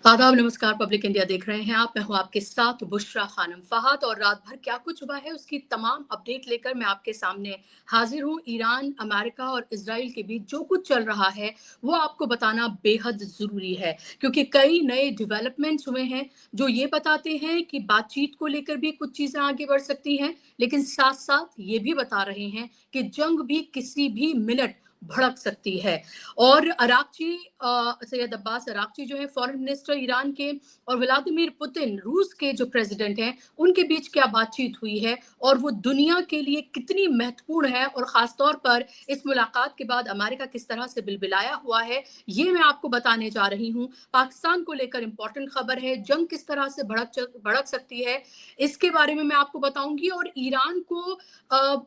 आदाब नमस्कार। Public India देख रहे हैं आप। मैं हूं आपके साथ बुशरा खानम फहद और रात भर क्या कुछ हुआ है उसकी तमाम अपडेट लेकर मैं आपके सामने हाजिर हूं। ईरान, अमेरिका और इजराइल के बीच जो कुछ चल रहा है वो आपको बताना बेहद जरूरी है, क्योंकि कई नए डेवलपमेंट्स हुए हैं जो ये बताते हैं कि बातचीत को लेकर भी कुछ चीजें आगे बढ़ सकती हैं, लेकिन साथ साथ ये भी बता रहे हैं कि जंग भी किसी भी मिनट भड़क सकती है। और अरागची, सैयद अब्बास अरागची जो है फॉरेन मिनिस्टर ईरान के, और व्लादिमीर पुतिन रूस के जो प्रेसिडेंट हैं, उनके बीच क्या बातचीत हुई है और वो दुनिया के लिए कितनी महत्वपूर्ण है, और खासतौर पर इस मुलाकात के बाद अमेरिका किस तरह से बिलबिलाया हुआ है, ये मैं आपको बताने जा रही हूँ। पाकिस्तान को लेकर इंपॉर्टेंट खबर है, जंग किस तरह से भड़क सकती है, इसके बारे में मैं आपको बताऊंगी। और ईरान को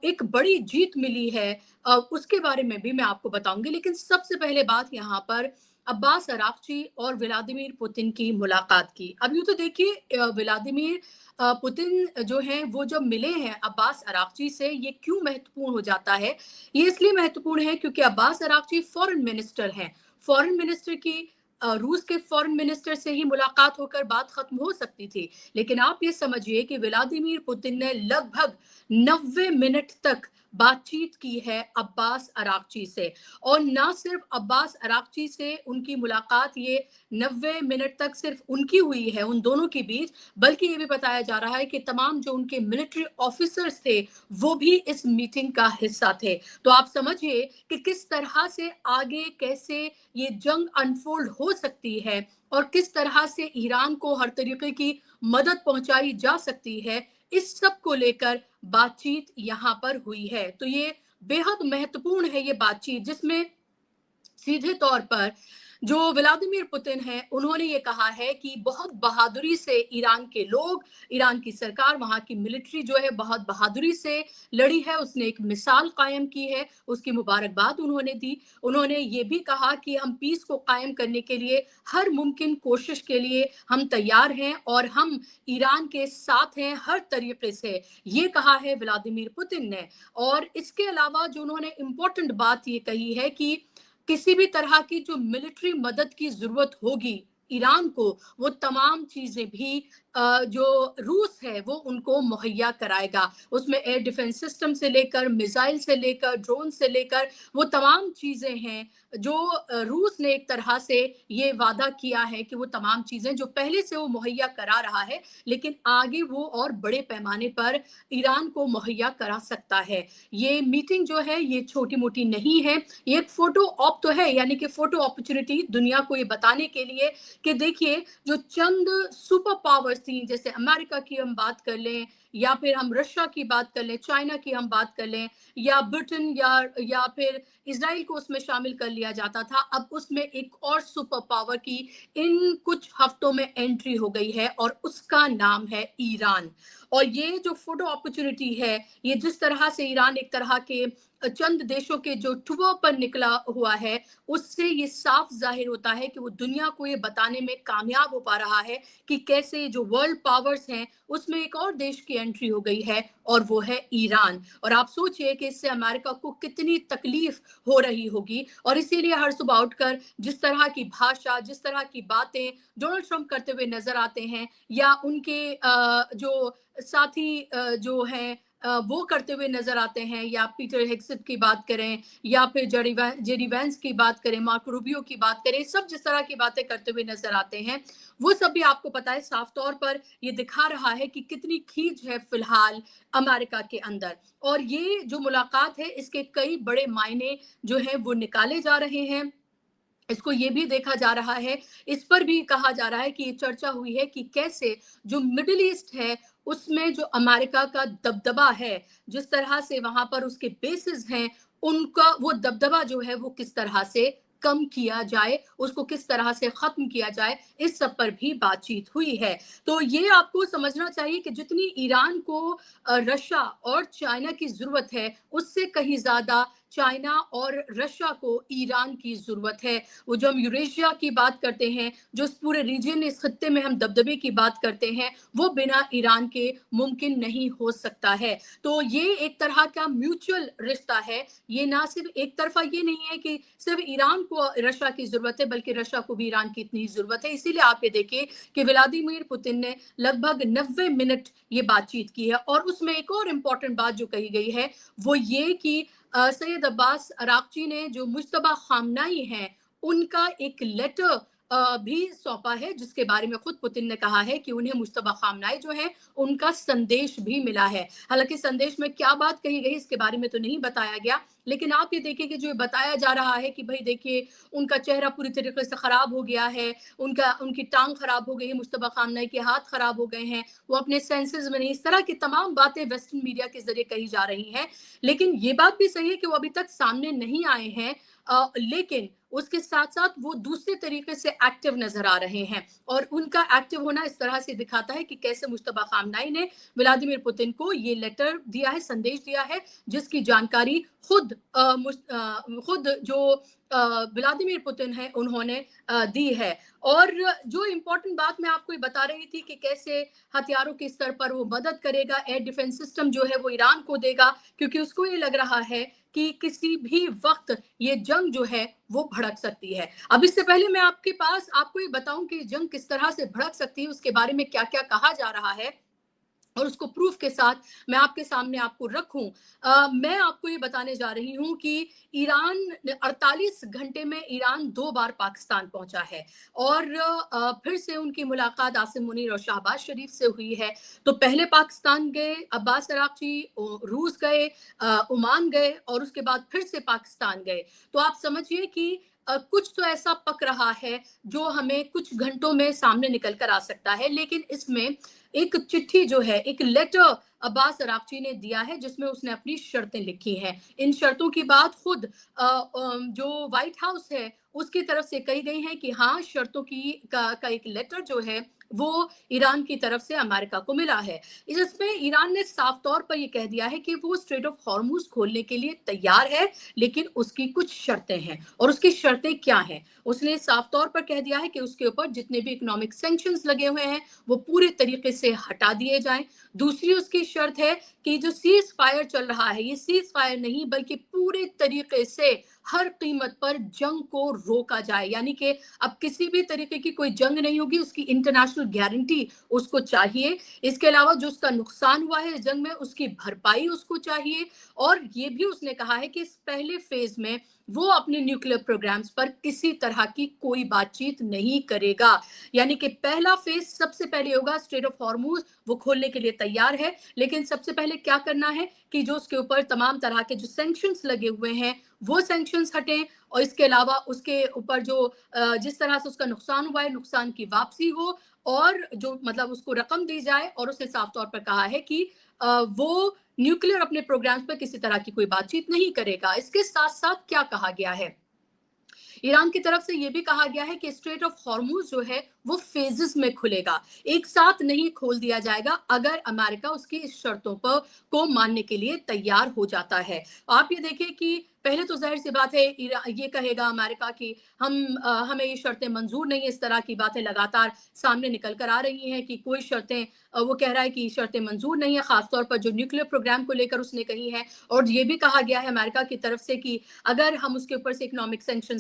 एक बड़ी जीत मिली है, उसके बारे में भी मैं आपको बताऊंगी। लेकिन सबसे पहले बात यहाँ पर अब्बास अरागची और व्लादिमीर पुतिन की मुलाकात की। अब यूं तो देखिए, व्लादिमीर पुतिन जो हैं वो जब मिले हैं अब्बास अरागची से, ये क्यों महत्वपूर्ण हो जाता है? ये इसलिए महत्वपूर्ण है क्योंकि अब्बास अरागची फॉरेन मिनिस्टर हैं। फॉरेन मिनिस्टर की रूस के फॉरेन मिनिस्टर से ही मुलाकात होकर बात खत्म हो सकती थी, लेकिन आप ये समझिए कि व्लादिमीर पुतिन ने लगभग 90 मिनट तक बातचीत की है अब्बास अरागची से। और ना सिर्फ अब्बास अरागची से उनकी मुलाकात ये 90 मिनट तक सिर्फ उनकी हुई है उन दोनों के बीच, बल्कि ये भी बताया जा रहा है कि तमाम जो उनके मिलिट्री ऑफिसर्स थे वो भी इस मीटिंग का हिस्सा थे। तो आप समझिए कि किस तरह से आगे कैसे ये जंग अनफोल्ड हो सकती है और किस तरह से ईरान को हर तरीके की मदद पहुंचाई जा सकती है। इस सब को लेकर बातचीत यहाँ पर हुई है। तो ये बेहद महत्वपूर्ण है ये बातचीत, जिसमें सीधे तौर पर जो व्लादिमीर पुतिन हैं उन्होंने ये कहा है कि बहुत बहादुरी से ईरान के लोग, ईरान की सरकार, वहां की मिलिट्री जो है बहुत बहादुरी से लड़ी है, उसने एक मिसाल कायम की है, उसकी मुबारकबाद उन्होंने दी। उन्होंने ये भी कहा कि हम पीस को कायम करने के लिए हर मुमकिन कोशिश के लिए हम तैयार हैं और हम ईरान के साथ हैं हर तरीके से, ये कहा है व्लादिमीर पुतिन ने। और इसके अलावा जो उन्होंने इंपॉर्टेंट बात ये कही है कि किसी भी तरह की जो मिलिट्री मदद की जरूरत होगी ईरान को, वो तमाम चीजें भी जो रूस है वो उनको मुहैया कराएगा। उसमें एयर डिफेंस सिस्टम से लेकर मिसाइल से लेकर ड्रोन से लेकर वो तमाम चीजें हैं जो रूस ने एक तरह से ये वादा किया है कि वो तमाम चीजें जो पहले से वो मुहैया करा रहा है, लेकिन आगे वो और बड़े पैमाने पर ईरान को मुहैया करा सकता है। ये मीटिंग जो है ये छोटी मोटी नहीं है, ये एक फोटो ऑप तो है, यानी कि फोटो अपॉर्चुनिटी दुनिया को ये बताने के लिए कि देखिए जो चंद सुपर पावर्स थी, जैसे अमेरिका की हम बात कर लें या फिर हम रशिया की बात कर लें, चाइना की हम बात कर लें, या ब्रिटेन या फिर इसराइल को उसमें शामिल कर लिया जाता था, अब उसमें एक और सुपर पावर की इन कुछ हफ्तों में एंट्री हो गई है और उसका नाम है ईरान। और ये जो फोटो अपॉर्चुनिटी है, ये जिस तरह से ईरान एक तरह के चंद देशों के जो टूर पर निकला हुआ है, उससे ये साफ जाहिर होता है कि वो दुनिया को ये बताने में कामयाब हो पा रहा है कि कैसे जो वर्ल्ड पावर्स हैं उसमें एक और देश की एंट्री हो गई है और वो है ईरान। और आप सोचिए कि इससे अमेरिका को कितनी तकलीफ हो रही होगी, और इसीलिए हर सुबह उठकर जिस तरह की भाषा, जिस तरह की बातें डोनाल्ड ट्रंप करते हुए नजर आते हैं, या उनके जो साथी जो हैं वो करते हुए नजर आते हैं, या पीटर हेगसेट की बात करें या फिर जेडी वैंस की बात करें, मार्को रूबियो की बात करें, सब जिस तरह की बातें करते हुए नजर आते हैं, वो सब भी आपको पता है साफ तौर पर ये दिखा रहा है कि कितनी खींच है फिलहाल अमेरिका के अंदर। और ये जो मुलाकात है इसके कई बड़े मायने जो है वो निकाले जा रहे हैं। इसको ये भी देखा जा रहा है, इस पर भी कहा जा रहा है कि ये चर्चा हुई है कि कैसे जो मिडिल ईस्ट है उसमें जो अमेरिका का दबदबा है, जिस तरह से वहां पर उसके बेसिस हैं, उनका वो दबदबा जो है वो किस तरह से कम किया जाए, उसको किस तरह से खत्म किया जाए, इस सब पर भी बातचीत हुई है। तो ये आपको समझना चाहिए कि जितनी ईरान को रशिया और चाइना की जरूरत है, उससे कहीं ज्यादा चाइना और रशिया को ईरान की जरूरत है। वो जो हम यूरेशिया की बात करते हैं, जो इस पूरे रीजन, इस खत्ते में हम दबदबे की बात करते हैं, वो बिना ईरान के मुमकिन नहीं हो सकता है। तो ये एक तरह का म्यूचुअल रिश्ता है। ये ना सिर्फ एक तरफा ये नहीं है कि सिर्फ ईरान को रशिया की जरूरत है, बल्कि रशिया को भी ईरान की इतनी जरूरत है। इसीलिए आप ये देखिए कि व्लादिमीर पुतिन ने लगभग 90 मिनट ये बातचीत की है। और उसमें एक और इम्पोर्टेंट बात जो कही गई है वो ये कि सैयद अब्बास अरागची ने जो मुश्तबा खामनाई हैं उनका एक लेटर भी सौंपा है, जिसके बारे में खुद पुतिन ने कहा है कि उन्हें मुश्तबा खामनाई जो है उनका संदेश भी मिला है। हालांकि संदेश में क्या बात कही गई इसके बारे में तो नहीं बताया गया, लेकिन आप ये देखिए कि जो बताया जा रहा है कि भाई देखिए उनका चेहरा पूरी तरीके से खराब हो गया है, उनकी टांग खराब हो गई है, मुश्तबा खामनाई के हाथ खराब हो गए हैं, वो अपने सेंसेस में नहीं, इस तरह की तमाम बातें वेस्टर्न मीडिया के जरिए कही जा रही हैं। लेकिन ये बात भी सही है कि वो अभी तक सामने नहीं आए हैं, लेकिन उसके साथ साथ वो दूसरे तरीके से एक्टिव नजर आ रहे हैं। और उनका एक्टिव होना इस तरह से दिखाता है कि कैसे मुश्तबा खामनाई ने व्लादिमीर पुतिन को ये लेटर दिया है, संदेश दिया है, जिसकी जानकारी खुद जो व्लादिमीर पुतिन है उन्होंने दी है। और जो इम्पोर्टेंट बात मैं आपको बता रही थी कि कैसे हथियारों के स्तर पर वो मदद करेगा, एयर डिफेंस सिस्टम जो है वो ईरान को देगा, क्योंकि उसको ये लग रहा है कि किसी भी वक्त ये जंग जो है वो भड़क सकती है। अब इससे पहले मैं आपको ये बताऊं कि जंग किस तरह से भड़क सकती है, उसके बारे में क्या क्या कहा जा रहा है और उसको प्रूफ के साथ मैं आपके सामने आपको रखूं। मैं आपको ये बताने जा रही हूं कि ईरान 48 घंटे में ईरान 2 बार पाकिस्तान पहुंचा है। और फिर से उनकी मुलाकात आसिम मुनीर और शहबाज शरीफ से हुई है। तो पहले पाकिस्तान गए अब्बास अरागची, रूस गए, ओमान गए और उसके बाद फिर से पाकिस्तान गए। तो आप समझिए कि कुछ तो ऐसा पक रहा है जो हमें कुछ घंटों में सामने निकल कर आ सकता है। लेकिन इसमें एक चिट्ठी जो है, एक लेटर अब्बास अरागची ने दिया है जिसमें उसने अपनी शर्तें लिखी हैं। इन शर्तों की बात खुद जो व्हाइट हाउस है उसकी तरफ से कही गई है कि हाँ, शर्तों का एक लेटर जो है वो ईरान की तरफ से अमेरिका को मिला है। इसमें ईरान ने साफ तौर पर यह कह दिया है कि वो स्ट्रेट ऑफ हॉर्मुज खोलने के लिए तैयार है, लेकिन उसकी कुछ शर्तें हैं। और उसकी शर्तें क्या हैं? उसने साफ तौर पर कह दिया है कि उसके ऊपर जितने भी इकोनॉमिक सैंक्शंस लगे हुए हैं वो पूरे तरीके से हटा दिए जाएं। दूसरी उसकी शर्त है कि जो सीज फायर चल रहा है, ये सीज फायर नहीं बल्कि पूरे तरीके से हर कीमत पर जंग को रोका जाए। यानी कि अब किसी भी तरीके की कोई जंग नहीं होगी, उसकी इंटरनेशनल गारंटी उसको चाहिए। इसके अलावा जो उसका नुकसान हुआ है इस जंग में उसकी भरपाई उसको चाहिए। और ये भी उसने कहा है कि इस पहले फेज में वो अपने न्यूक्लियर प्रोग्राम्स पर किसी तरह की कोई बातचीत नहीं करेगा। यानी कि पहला फेज सबसे पहले होगा स्ट्रेट ऑफ हॉर्मुज, वो खोलने के लिए तैयार है, लेकिन सबसे पहले क्या करना है कि जो उसके ऊपर तमाम तरह के जो सैंक्शंस लगे हुए हैं वो सैंक्शंस हटें। और इसके अलावा उसके ऊपर जो जिस तरह से उसका नुकसान हुआ है, नुकसान की वापसी हो और जो मतलब उसको रकम दी जाए। और उसने साफ तौर पर कहा है कि वो न्यूक्लियर अपने प्रोग्राम्स पर किसी तरह की कोई बातचीत नहीं करेगा। इसके साथ साथ क्या कहा गया है, ईरान की तरफ से यह भी कहा गया है कि स्ट्रेट ऑफ हॉर्मुज जो है वो फेजेस में खुलेगा, एक साथ नहीं खोल दिया जाएगा अगर अमेरिका उसकी इस शर्तों पर को मानने के लिए तैयार हो जाता है। आप ये देखिए कि पहले तो जाहिर सी बात है ये कहेगा अमेरिका कि हमें ये शर्तें मंजूर नहीं है। इस तरह की बातें लगातार सामने निकल कर आ रही हैं कि कोई शर्तें वो कह रहा है कि शर्तें मंजूर नहीं है, खासतौर पर जो न्यूक्लियर प्रोग्राम को लेकर उसने कही है। और ये भी कहा गया है अमेरिका की तरफ से कि अगर हम उसके ऊपर से इकोनॉमिक सैंक्शन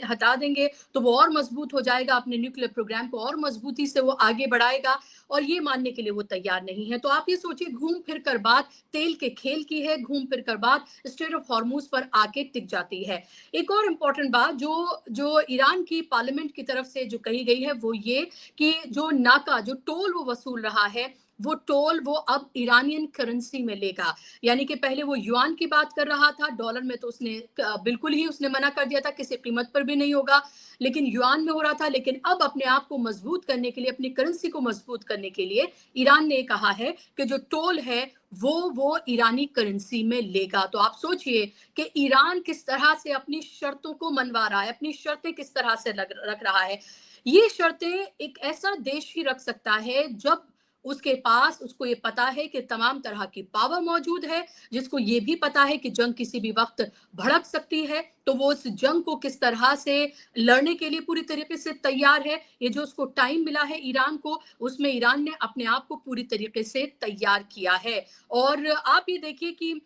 हटा देंगे तो वो और मजबूत हो जाएगा, अपने न्यूक्लियर प्रोग्राम को और मजबूती से वो आगे बढ़ाएगा। और ये मानने के लिए वो तैयार नहीं है। तो आप ये सोचिए, घूम फिर कर बात तेल के खेल की है, घूम फिर कर बात स्ट्रेट ऑफ हॉर्मुज पर आके टिक जाती है। एक और इम्पोर्टेंट बात जो जो ईरान की पार्लियामेंट की तरफ से जो कही गई है वो ये कि जो नाका, जो टोल वो वसूल रहा है, वो टोल वो अब ईरानियन करेंसी में लेगा। यानी कि पहले वो युआन की बात कर रहा था, डॉलर में तो उसने बिल्कुल ही उसने मना कर दिया था, किसी कीमत पर भी नहीं होगा, लेकिन युआन में हो रहा था। लेकिन अब अपने आप को मजबूत करने के लिए, अपनी करेंसी को मजबूत करने के लिए ईरान ने कहा है कि जो टोल है वो ईरानी करेंसी में लेगा। तो आप सोचिए कि ईरान किस तरह से अपनी शर्तों को मनवा रहा है, अपनी शर्तें किस तरह से रख रहा है। ये शर्तें एक ऐसा देश ही रख सकता है जब उसके पास, उसको ये पता है कि तमाम तरह की पावर मौजूद है, जिसको ये भी पता है कि जंग किसी भी वक्त भड़क सकती है, तो वो उस जंग को किस तरह से लड़ने के लिए पूरी तरीके से तैयार है। ये जो उसको टाइम मिला है ईरान को, उसमें ईरान ने अपने आप को पूरी तरीके से तैयार किया है। और आप ये देखिए कि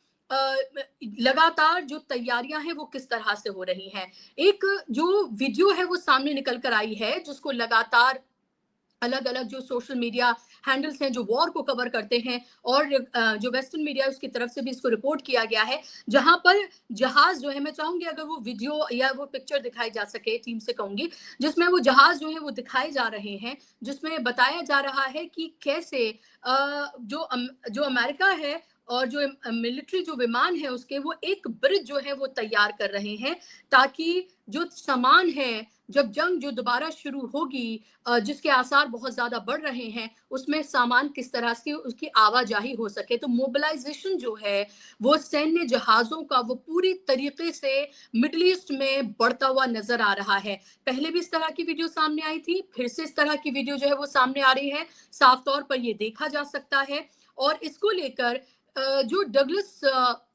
लगातार जो तैयारियां हैं वो किस तरह से हो रही हैं। एक जो वीडियो है वो सामने निकल कर आई है, जिसको लगातार अलग अलग जो सोशल मीडिया हैंडल्स हैं जो वॉर को कवर करते हैं, और जो वेस्टर्न मीडिया उसकी तरफ से भी इसको रिपोर्ट किया गया है, जहां पर जहाज जो है, मैं चाहूंगी अगर वो वीडियो या वो पिक्चर दिखाई जा सके, टीम से कहूंगी, जिसमें वो जहाज जो है वो दिखाए जा रहे हैं, जिसमें बताया जा रहा है कि कैसे जो अमेरिका है और जो मिलिट्री जो विमान है उसके, वो एक ब्रिज जो है वो तैयार कर रहे हैं, ताकि जो सामान है, जब जंग जो दोबारा शुरू होगी, जिसके आसार बहुत ज्यादा बढ़ रहे हैं, उसमें सामान किस तरह से उसकी आवाजाही हो सके। तो मोबिलाइजेशन जो है वो सैन्य जहाजों का वो पूरी तरीके से मिडल ईस्ट में बढ़ता हुआ नजर आ रहा है। पहले भी इस तरह की वीडियो सामने आई थी, फिर से इस तरह की वीडियो जो है वो सामने आ रही है, साफ तौर पर ये देखा जा सकता है। और इसको लेकर जो डगलस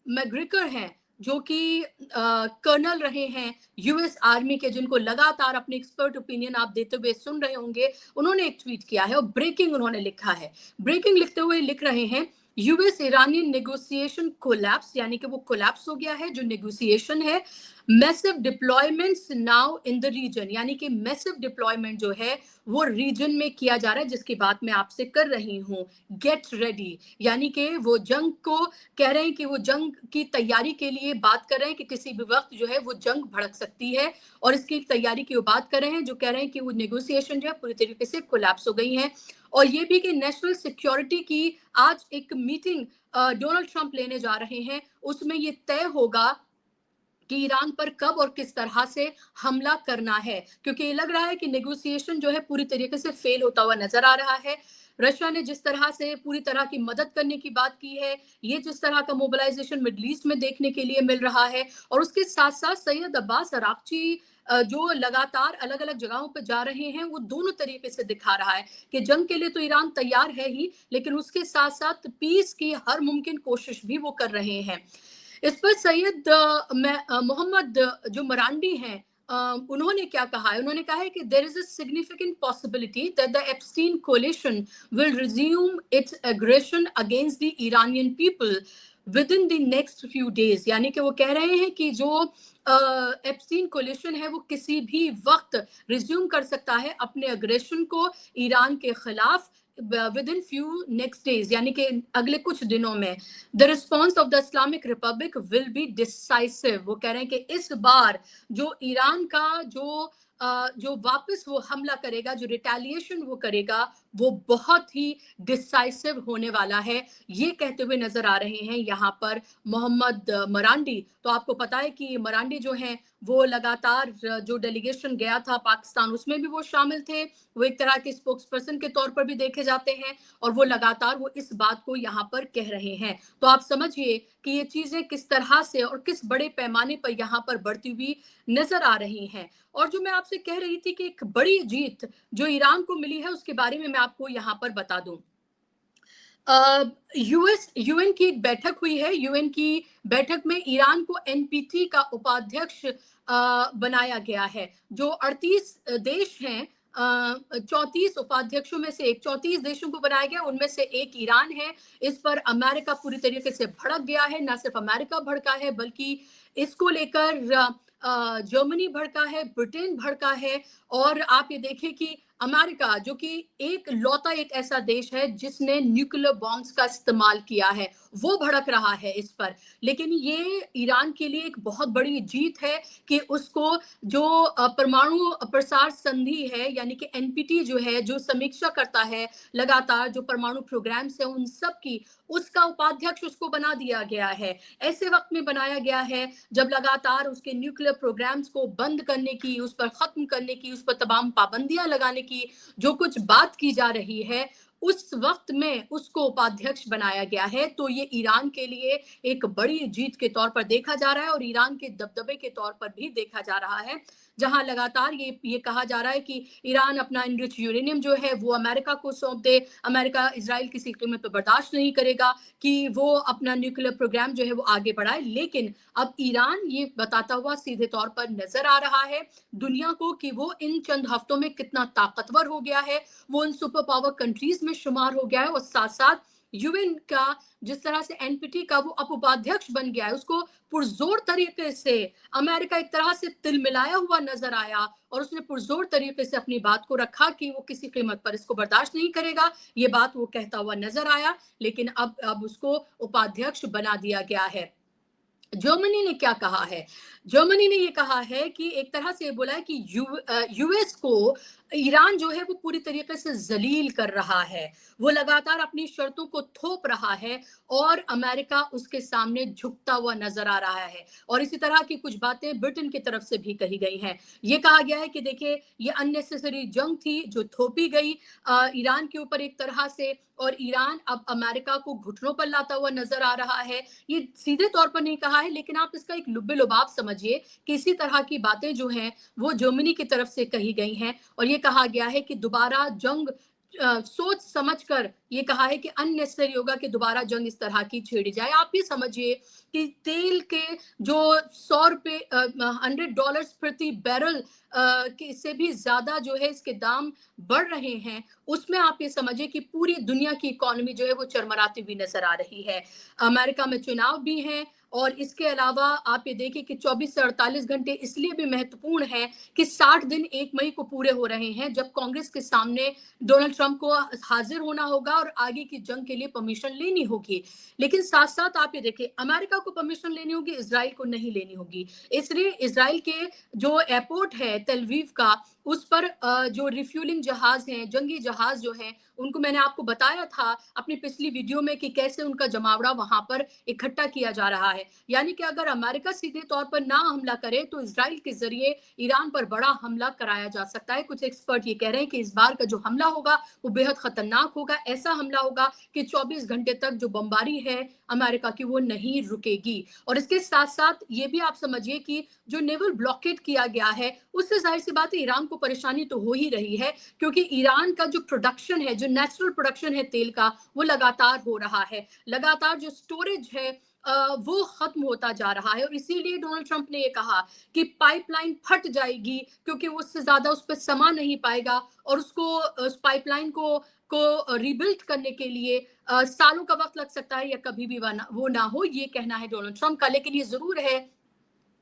मैग्रिकर हैं, जो कि कर्नल रहे हैं यूएस आर्मी के, जिनको लगातार अपने एक्सपर्ट ओपिनियन आप देते हुए सुन रहे होंगे, उन्होंने एक ट्वीट किया है और ब्रेकिंग उन्होंने लिखा है। ब्रेकिंग लिखते हुए लिख रहे हैं, यूएस ईरानियन नेगोशिएशन कोलैप्स, यानी कि वो कोलैप्स हो गया है जो नेगोशिएशन है। Massive deployments now in the region, यानी कि मैसिव डिप्लॉयमेंट जो है वो रीजन में किया जा रहा है, जिसकी बात मैं आपसे कर रही हूँ। गेट रेडी, यानी कि वो जंग को कह रहे हैं कि वो जंग की तैयारी के लिए बात कर रहे हैं कि किसी भी वक्त जो है वो जंग भड़क सकती है, और इसकी तैयारी की वो बात कर रहे हैं, जो कह रहे हैं कि वो नेगोशिएशन जो है पूरी तरीके से कोलैप्स हो गई है। और ये भी कि नेशनल सिक्योरिटी की आज एक मीटिंग डोनाल्ड ट्रंप लेने जा रहे हैं, उसमें ये तय होगा कि ईरान पर कब और किस तरह से हमला करना है, क्योंकि ये लग रहा है कि नेगोशिएशन जो है पूरी तरीके से फेल होता हुआ नजर आ रहा है। रशिया ने जिस तरह से पूरी तरह की मदद करने की बात की है, ये जिस तरह का मोबिलाइजेशन मिडल ईस्ट में देखने के लिए मिल रहा है, और उसके साथ साथ सैयद अब्बास अराक्ची जो लगातार अलग अलग जगहों पर जा रहे हैं, वो दोनों तरीके से दिखा रहा है कि जंग के लिए तो ईरान तैयार है ही, लेकिन उसके साथ साथ पीस की हर मुमकिन कोशिश भी वो कर रहे हैं। इस पर सैयद मोहम्मद जो मरांडी हैं, उन्होंने क्या कहा है? उन्होंने कहा है कि there is a significant possibility that the Epstein coalition will resume its aggression against the Iranian people within the next few days, यानी कि वो कह रहे हैं कि जो एप्स्टीन कोलिशन है वो किसी भी वक्त रिज्यूम कर सकता है अपने अग्रेशन को ईरान के खिलाफ with in few next days, यानी कि अगले कुछ दिनों में। The response of the Islamic Republic will be decisive, वो कह रहे हैं कि इस बार जो ईरान का जो वापस वो हमला करेगा, जो रिटेलिएशन वो करेगा, वो बहुत ही डिसाइसिव होने वाला है, ये कहते हुए नजर आ रहे हैं यहाँ पर मोहम्मद मरांडी। तो आपको पता है कि मरांडी जो हैं वो लगातार जो डेलीगेशन गया था पाकिस्तान, उसमें भी वो शामिल थे, वो एक तरह के स्पोक्स पर्सन के तौर पर भी देखे जाते हैं, और वो लगातार वो इस बात को यहाँ पर कह रहे हैं। तो आप समझिए कि ये चीजें किस तरह से और किस बड़े पैमाने पर यहाँ पर बढ़ती हुई नजर आ रही हैं। और जो मैं आपसे कह रही थी कि एक बड़ी जीत जो ईरान को मिली है, उसके बारे में मैं आपको यहाँ पर बता दूं। यूएन की एक बैठक हुई है। यूएन की बैठक में ईरान को एनपीटी का उपाध्यक्ष बनाया गया है। जो 38 देश हैं, 34 उपाध्यक्षों में से 34 देशों को बनाया गया, उनमें से एक ईरान है। इस पर अमेरिका पूरी तरीके से भड़क गया है। न सिर्फ अमेरिका भड़का है, बल्कि इसको लेकर जर्मनी भड़का है, ब्रिटेन भड़का है। और आप ये देखें कि अमेरिका, जो कि एक लौता एक ऐसा देश है जिसने न्यूक्लियर बॉम्ब्स का इस्तेमाल किया है, वो भड़क रहा है इस पर। लेकिन ये ईरान के लिए एक बहुत बड़ी जीत है कि उसको जो परमाणु प्रसार संधि है, यानी कि एनपीटी जो है, जो समीक्षा करता है लगातार जो परमाणु प्रोग्राम्स है उन सब की, उसका उपाध्यक्ष उसको बना दिया गया है। ऐसे वक्त में बनाया गया है जब लगातार उसके न्यूक्लियर प्रोग्राम्स को बंद करने की, उस पर खत्म करने की, उस पर तमाम पाबंदियां लगाने की जो कुछ बात की जा रही है, उस वक्त में उसको उपाध्यक्ष बनाया गया है। तो ये ईरान के लिए एक बड़ी जीत के तौर पर देखा जा रहा है और ईरान के दबदबे के तौर पर भी देखा जा रहा है, जहां लगातार ये कहा जा रहा है कि ईरान अपना इनरिच यूरेनियम जो है वो अमेरिका को सौंप दे। अमेरिका इजराइल किसी कीमत पर बर्दाश्त नहीं करेगा कि वो अपना न्यूक्लियर प्रोग्राम जो है वो आगे बढ़ाए। लेकिन अब ईरान ये बताता हुआ सीधे तौर पर नजर आ रहा है दुनिया को कि वो इन चंद हफ्तों में कितना ताकतवर हो गया है, वो इन सुपर पावर कंट्रीज में शुमार हो गया है और साथ साथ यूएन का जिस तरह से एनपीटी का वो अब उपाध्यक्ष बन गया है, उसको पुरजोर तरीके से अमेरिका एक तरह से तिलमिलाया हुआ नजर आया और उसने पुरजोर तरीके से अपनी बात को रखा कि वो किसी कीमत पर इसको बर्दाश्त नहीं करेगा। ये बात वो कहता हुआ नजर आया, लेकिन अब उसको उपाध्यक्ष बना दिया गया है। जर्मनी ने क्या कहा है? जर्मनी ने ये कहा है कि एक तरह से बोला है कि यूएस को ईरान जो है वो पूरी तरीके से जलील कर रहा है, वो लगातार अपनी शर्तों को थोप रहा है और अमेरिका उसके सामने झुकता हुआ नजर आ रहा है। और इसी तरह की कुछ बातें ब्रिटेन की तरफ से भी कही गई हैं। ये कहा गया है कि देखिए ये अननेसेसरी जंग थी जो थोपी गई ईरान के ऊपर एक तरह से, और ईरान अब अमेरिका को घुटनों पर लाता हुआ नजर आ रहा है। ये सीधे तौर पर नहीं कहा है, लेकिन आप इसका एक लुब्बे लुबाब समझिए कि इसी तरह की बातें जो हैं वो जर्मनी की तरफ से कही गई हैं और ये कहा गया है कि दोबारा जंग सोच समझकर ये कहा है कि अननेसेसरी होगा कि दोबारा जंग इस तरह की छेड़ी जाए। आप ये समझिए कि तेल के जो $100 $100 प्रति बैरल से भी ज्यादा जो है इसके दाम बढ़ रहे हैं, उसमें आप ये समझिए कि पूरी दुनिया की इकोनॉमी जो है वो चरमराती हुई नजर आ रही है। अमेरिका में चुनाव भी हैं और इसके अलावा आप ये देखिए कि 24 से 48 घंटे इसलिए भी महत्वपूर्ण है कि 60 दिन 1 मई को पूरे हो रहे हैं जब कांग्रेस के सामने डोनाल्ड ट्रंप को हाजिर होना होगा और आगे की जंग के लिए परमिशन लेनी होगी। लेकिन साथ साथ आप ये देखिए अमेरिका को परमिशन लेनी होगी, इजराइल को नहीं लेनी होगी। इसलिए इजराइल के जो एयरपोर्ट है तेल अवीव का, उस पर जो रिफ्यूलिंग जहाज हैं, जंगी जहाज जो हैं, उनको मैंने आपको बताया था अपनी पिछली वीडियो में कि कैसे उनका जमावड़ा वहां पर इकट्ठा किया जा रहा है। यानी कि अगर अमेरिका सीधे तौर पर ना हमला करे तो इजराइल के जरिए ईरान पर बड़ा हमला कराया जा सकता है। कुछ एक्सपर्ट ये कह रहे हैं कि इस बार का जो हमला होगा वो बेहद खतरनाक होगा। ऐसा हमला होगा कि 24 घंटे तक जो बमबारी है अमेरिका की वो नहीं रुकेगी। और इसके साथ साथ ये भी आप समझिए कि जो नेवल ब्लॉकेट किया गया है उससे जाहिर सी बात है ईरान को परेशानी तो हो ही रही है, क्योंकि ईरान का जो प्रोडक्शन है, जो नेचुरल प्रोडक्शन है तेल का, वो लगातार हो रहा है। लगातार जो स्टोरेज है वो खत्म होता जा रहा है और इसीलिए डोनाल्ड ट्रंप ने ये कहा कि पाइपलाइन फट जाएगी क्योंकि उससे ज्यादा उस पर समा नहीं पाएगा और उसको उस पाइपलाइन को रिबिल्ड करने के लिए सालों का वक्त लग सकता है या कभी भी वो ना हो, ये कहना है डोनाल्ड ट्रंप का। लेकिन ये जरूर है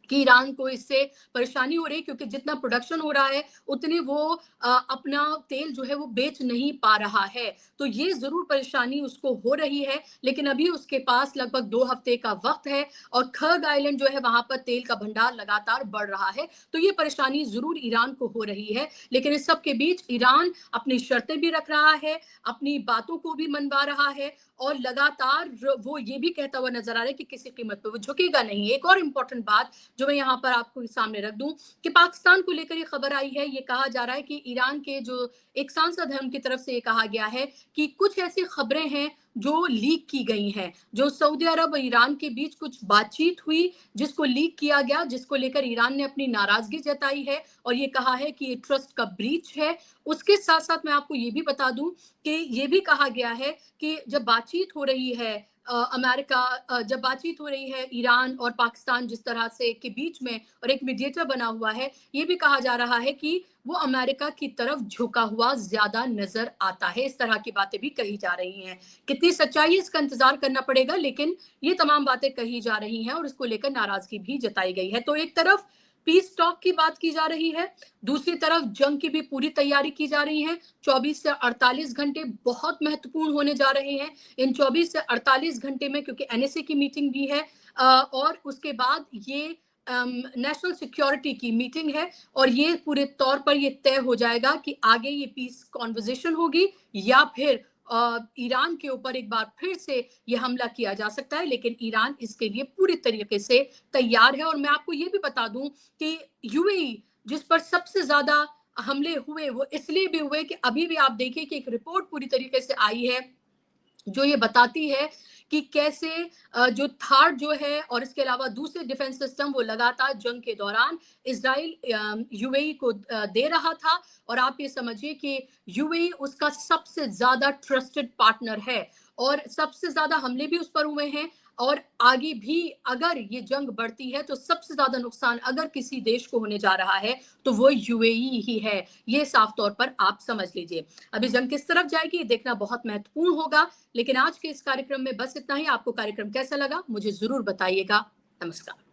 कि ईरान को इससे परेशानी हो रही है क्योंकि जितना प्रोडक्शन हो रहा है उतनी वो अपना तेल जो है वो बेच नहीं पा रहा है। तो ये जरूर परेशानी उसको हो रही है, लेकिन अभी उसके पास लगभग 2 हफ्ते का वक्त है और खर्ग आइलैंड जो है वहां पर तेल का भंडार लगातार बढ़ रहा है। तो ये परेशानी जरूर ईरान को हो रही है, लेकिन इस सब के बीच ईरान अपनी शर्तें भी रख रहा है, अपनी बातों को भी मनवा रहा है और लगातार वो ये भी कहता हुआ नजर आ रहा है कि किसी कीमत पर वो झुकेगा नहीं। एक और इम्पोर्टेंट बात जो मैं यहाँ पर आपको सामने रख दूं कि पाकिस्तान को लेकर ये खबर आई है, ये कहा जा रहा है कि ईरान के जो एक सांसद है उनकी तरफ से ये कहा गया है कि कुछ ऐसी खबरें हैं जो लीक की गई हैं, जो सऊदी अरब और ईरान के बीच कुछ बातचीत हुई जिसको लीक किया गया, जिसको लेकर ईरान ने अपनी नाराजगी जताई है और ये कहा है कि ये ट्रस्ट का ब्रीच है। उसके साथ साथ मैं आपको ये भी बता दूं कि ये भी कहा गया है कि जब बातचीत हो रही है जब बातचीत हो रही है ईरान और पाकिस्तान जिस तरह से के बीच में और एक मीडिएटर बना हुआ है, ये भी कहा जा रहा है कि वो अमेरिका की तरफ झुका हुआ ज्यादा नजर आता है। इस तरह की बातें भी कही जा रही हैं। कितनी सच्चाई है इसका इंतजार करना पड़ेगा, लेकिन ये तमाम बातें कही जा रही हैं और इसको लेकर नाराजगी भी जताई गई है। तो एक तरफ पीस टॉक की बात की जा रही है, दूसरी तरफ जंग की भी पूरी तैयारी की जा रही है। 24 से 48 घंटे बहुत महत्वपूर्ण होने जा रहे हैं। इन 24 से 48 घंटे में क्योंकि एनएसए की मीटिंग भी है और उसके बाद ये नेशनल सिक्योरिटी की मीटिंग है और ये पूरे तौर पर ये तय हो जाएगा कि आगे ये पीस कॉन्वर्जेशन होगी या फिर ईरान के ऊपर एक बार फिर से ये हमला किया जा सकता है। लेकिन ईरान इसके लिए पूरी तरीके से तैयार है। और मैं आपको ये भी बता दूं कि यूएई जिस पर सबसे ज्यादा हमले हुए वो इसलिए भी हुए कि अभी भी आप देखिए कि एक रिपोर्ट पूरी तरीके से आई है जो ये बताती है कि कैसे जो थार्ड जो है और इसके अलावा दूसरे डिफेंस सिस्टम वो लगातार जंग के दौरान इसराइल यूएई को दे रहा था। और आप ये समझिए कि यूएई उसका सबसे ज्यादा ट्रस्टेड पार्टनर है और सबसे ज्यादा हमले भी उस पर हुए हैं। और आगे भी अगर ये जंग बढ़ती है तो सबसे ज्यादा नुकसान अगर किसी देश को होने जा रहा है तो वो यूएई ही है। ये साफ तौर पर आप समझ लीजिए। अभी जंग किस तरफ जाएगी देखना बहुत महत्वपूर्ण होगा। लेकिन आज के इस कार्यक्रम में बस इतना ही। आपको कार्यक्रम कैसा लगा मुझे जरूर बताइएगा। नमस्कार।